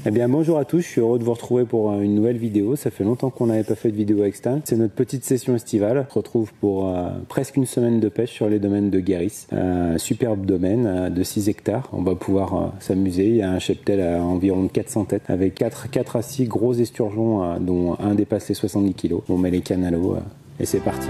Eh bien bonjour à tous, je suis heureux de vous retrouver pour une nouvelle vidéo. Ça fait longtemps qu'on n'avait pas fait de vidéo avec Stan. C'est notre petite session estivale. On se retrouve pour presque une semaine de pêche sur les domaines de Guéris. Superbe domaine de 6 hectares. On va pouvoir s'amuser. Il y a un cheptel à environ 400 têtes avec 4 à 6 gros esturgeons dont un dépasse les 70 kg. On met les cannes à l'eau et c'est parti.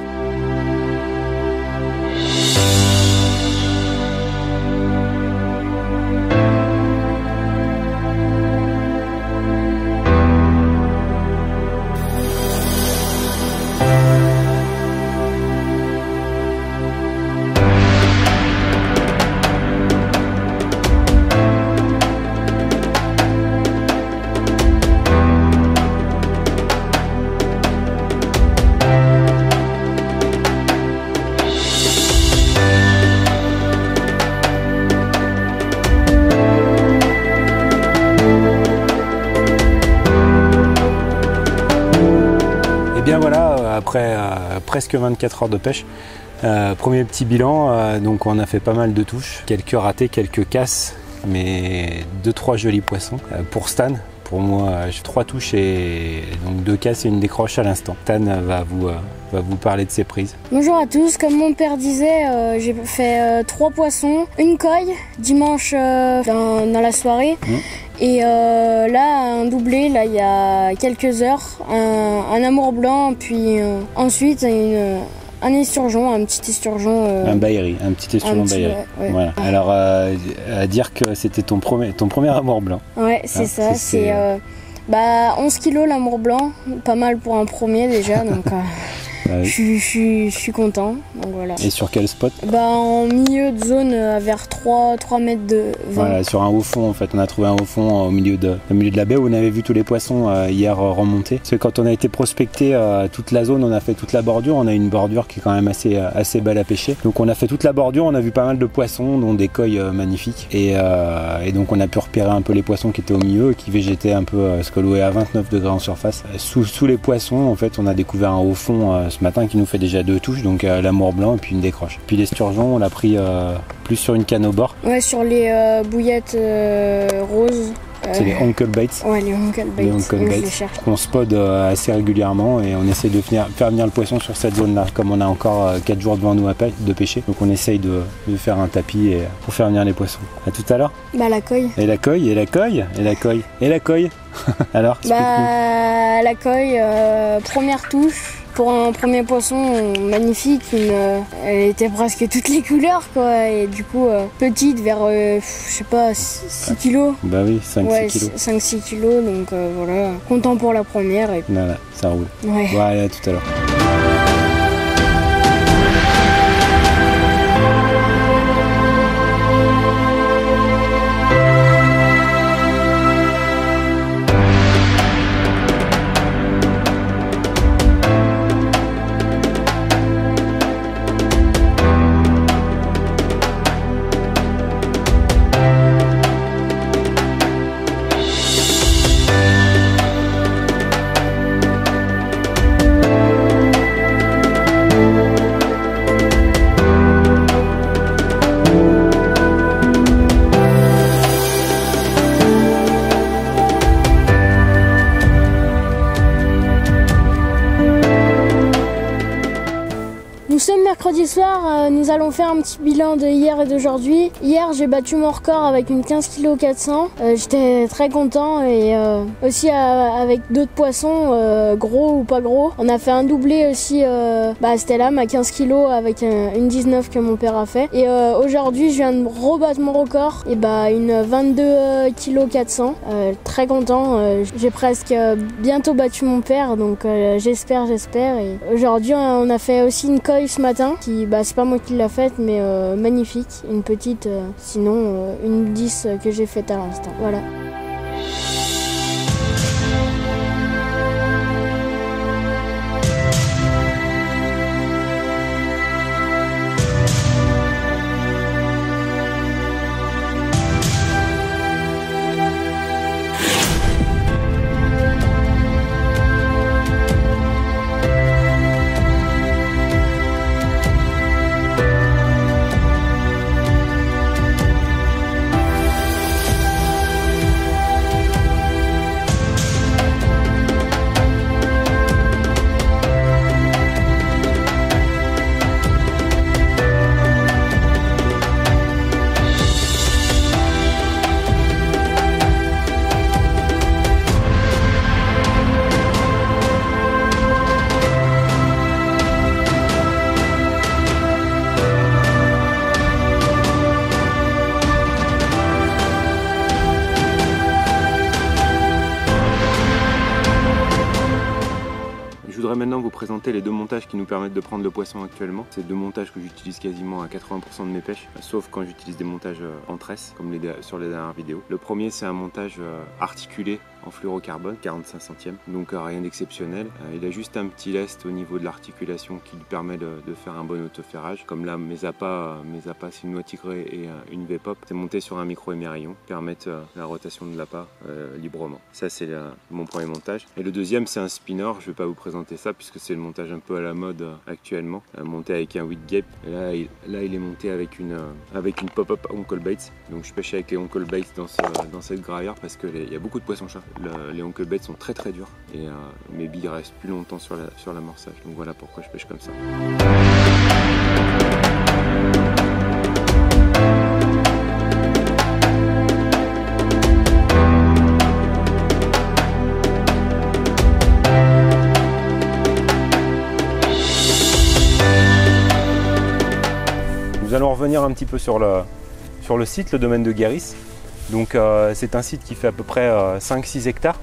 Et bien voilà, après presque 24 heures de pêche, premier petit bilan, donc on a fait pas mal de touches, quelques ratés, quelques casses, mais 2-3 jolis poissons. Pour Stan, pour moi, j'ai 3 touches et donc 2 casses et une décroche à l'instant. Stan va vous parler de ses prises. Bonjour à tous, comme mon père disait, j'ai fait 3 poissons, une coille dimanche dans la soirée. Et là, un doublé, là, il y a quelques heures, un amour blanc, puis ensuite un esturgeon, un petit esturgeon. Un bailleri, un petit esturgeon bailleri. Ouais. Voilà. Alors, à dire que c'était ton premier amour blanc. Ouais, c'est ça, c'est 11 kilos l'amour blanc, pas mal pour un premier déjà, donc... Je suis content, donc voilà. Et sur quel spot? En milieu de zone vers 3 mètres de 20. Voilà, sur un haut fond en fait. On a trouvé un haut fond au milieu de la baie où on avait vu tous les poissons hier remonter. Parce que quand on a été prospecté toute la zone, on a fait toute la bordure. On a une bordure qui est quand même assez belle à pêcher. Donc on a fait toute la bordure, on a vu pas mal de poissons, dont des coilles magnifiques. Et donc on a pu repérer un peu les poissons qui étaient au milieu, qui végétaient un peu, parce que l'eau est à 29 degrés en surface. Sous les poissons, en fait, on a découvert un haut fond ce matin qui nous fait déjà 2 touches, donc l'amour blanc et puis une décroche. Puis l'esturgeon, on l'a pris plus sur une canne au bord. Ouais, sur les bouillettes roses. C'est les Uncle Baits. Ouais, les Uncle Baits. Les Uncle Baits qu'on spot assez régulièrement et on essaye de faire venir le poisson sur cette zone-là. Comme on a encore 4 jours devant nous de pêcher, donc on essaye de faire un tapis pour faire venir les poissons. À tout à l'heure. La coille. Et la coille, et la coille, et la coille, et la coille. Alors, la coille, première touche. Pour un premier poisson magnifique, elle était presque toutes les couleurs quoi, et du coup petite vers je sais pas 6 kilos. Bah oui, 5-6 kilos. 5-6 kilos, donc voilà, content pour la première. Et... Voilà, ça roule. Ouais. Bon, allez, à tout à l'heure. Nous sommes mercredi soir, nous allons faire un petit bilan de hier et d'aujourd'hui. Hier j'ai battu mon record avec une 15 kg 400, j'étais très content et aussi avec d'autres poissons, gros ou pas gros. On a fait un doublé aussi, c'était là ma 15 kg avec une 19 que mon père a fait. Et aujourd'hui je viens de rebattre mon record, et une 22 kg 400, très content, j'ai presque bientôt battu mon père, donc j'espère. Et aujourd'hui on a fait aussi une coille ce matin, qui c'est pas moi qui l'a faite, mais magnifique, une petite, sinon une 10 que j'ai faite à l'instant. Voilà. maintenant vous présenter les deux montages qui nous permettent de prendre le poisson actuellement. C'est deux montages que j'utilise quasiment à 80% de mes pêches, sauf quand j'utilise des montages en tresse, comme sur les dernières vidéos. Le premier, c'est un montage articulé en fluorocarbone, 45 centièmes, donc rien d'exceptionnel. Il a juste un petit lest au niveau de l'articulation qui lui permet de faire un bon autoferrage. Comme là, mes appâts c'est une noix tigrée et une V-pop. C'est monté sur un micro émerillon, permettent la rotation de l'appât librement. Ça, c'est mon premier montage. Et le deuxième, c'est un spinner. Je ne vais pas vous présenter ça puisque c'est le montage un peu à la mode actuellement, monté avec un weed gape. Et là, il est monté avec une pop-up Uncle Baits. Donc je pêche avec les Uncle Baits dans cette gravière parce qu'il y a beaucoup de poissons chats. Les Uncle Baits sont très très durs et mes billes restent plus longtemps sur l'amorçage. Donc voilà pourquoi je pêche comme ça. Nous allons revenir un petit peu sur le site, le domaine de Guéris. Donc c'est un site qui fait à peu près 5-6 hectares.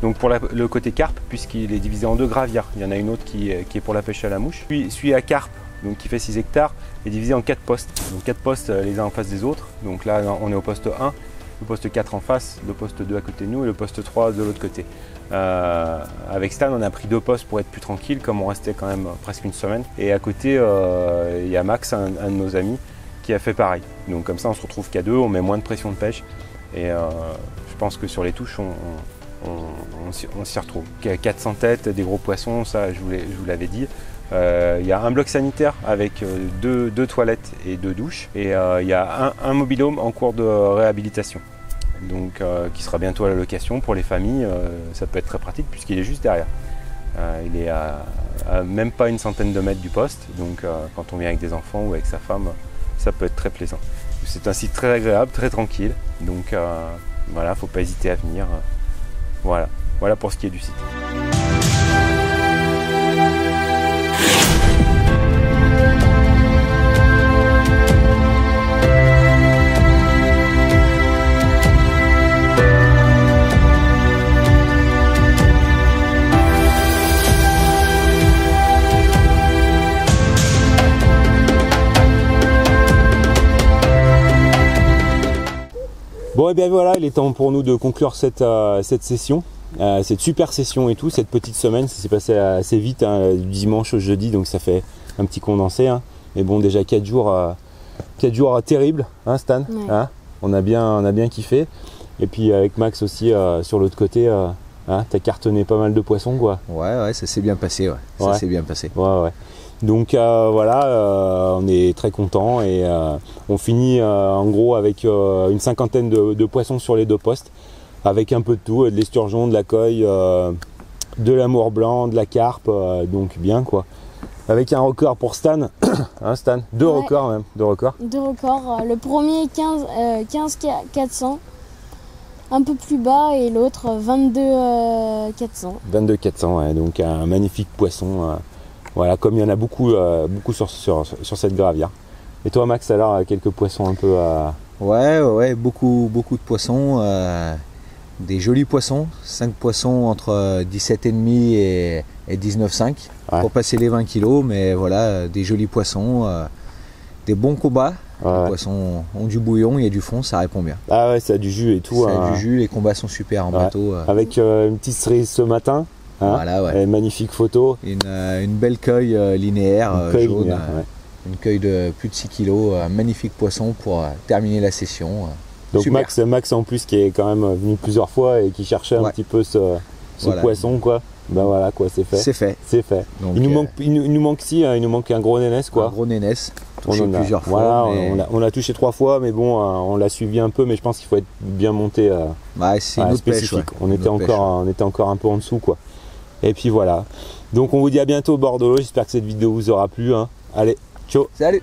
Donc pour le côté carpe, puisqu'il est divisé en deux gravières. Il y en a une autre qui est pour la pêche à la mouche. Puis celui à carpe, donc qui fait 6 hectares, est divisé en 4 postes. Donc 4 postes les uns en face des autres. Donc là on est au poste 1, le poste 4 en face, le poste 2 à côté de nous et le poste 3 de l'autre côté. Avec Stan, on a pris 2 postes pour être plus tranquille, comme on restait quand même presque une semaine. Et à côté, il y a Max, un de nos amis, qui a fait pareil. Donc comme ça, on se retrouve qu'à 2, on met moins de pression de pêche. Et je pense que sur les touches, on s'y retrouve. 400 têtes, des gros poissons, ça je vous l'avais dit. Il y a un bloc sanitaire avec deux toilettes et 2 douches. Et il y a un mobil-home en cours de réhabilitation. Donc qui sera bientôt à la location pour les familles. Ça peut être très pratique puisqu'il est juste derrière. Il est à même pas une centaine de mètres du poste. Donc quand on vient avec des enfants ou avec sa femme, ça peut être très plaisant. C'est un site très agréable, très tranquille. Donc voilà, faut pas hésiter à venir. Voilà pour ce qui est du site. Bon et bien voilà, il est temps pour nous de conclure cette session, cette super session et tout, cette petite semaine. Ça s'est passé assez vite, hein, du dimanche au jeudi, donc ça fait un petit condensé. Hein. Mais bon, déjà 4 jours terribles, hein Stan, ouais. Hein, on a bien kiffé. Et puis avec Max aussi sur l'autre côté, hein, t'as cartonné pas mal de poissons quoi. Ouais, ça s'est bien passé, ça s'est bien passé. Ouais. Donc voilà, on est très content et on finit en gros avec une cinquantaine de poissons sur les 2 postes, avec un peu de tout, de l'esturgeon, de la coille, de l'amour blanc, de la carpe, donc bien quoi. Avec un record pour Stan, hein Stan, 2 ouais. records même, 2 records. 2 records, le premier 15 400, un peu plus bas, et l'autre 22 400. 22 400, ouais, donc un magnifique poisson. Voilà, comme il y en a beaucoup sur cette gravière. Et toi Max, alors quelques poissons un peu Ouais, beaucoup de poissons, des jolis poissons, 5 poissons entre 17,5 et 19,5 pour passer les 20 kg, mais voilà, des jolis poissons, des bons combats. Les poissons ont du bouillon, il y a du fond, ça répond bien. Ah ouais, ça a du jus et tout. Ça a du jus, les combats sont super en bateau. Avec une petite cerise ce matin. Hein, voilà, magnifique photo. Une belle cueille linéaire, jaune, une cueille de plus de 6 kg, un magnifique poisson pour terminer la session. Donc Max en plus qui est quand même venu plusieurs fois et qui cherchait un petit peu ce poisson quoi. Ben voilà quoi, c'est fait. C'est fait. Donc, il nous manque un gros nénès quoi. Un gros nénès, touché plusieurs fois. Voilà, mais... on l'a touché 3 fois, mais bon, on l'a suivi un peu, mais je pense qu'il faut être bien monté. C'est une autre spécifique. Pêche, on était encore un peu en dessous quoi. Et puis voilà. Donc on vous dit à bientôt au bord de l'eau. J'espère que cette vidéo vous aura plu. Hein. Allez, ciao. Salut.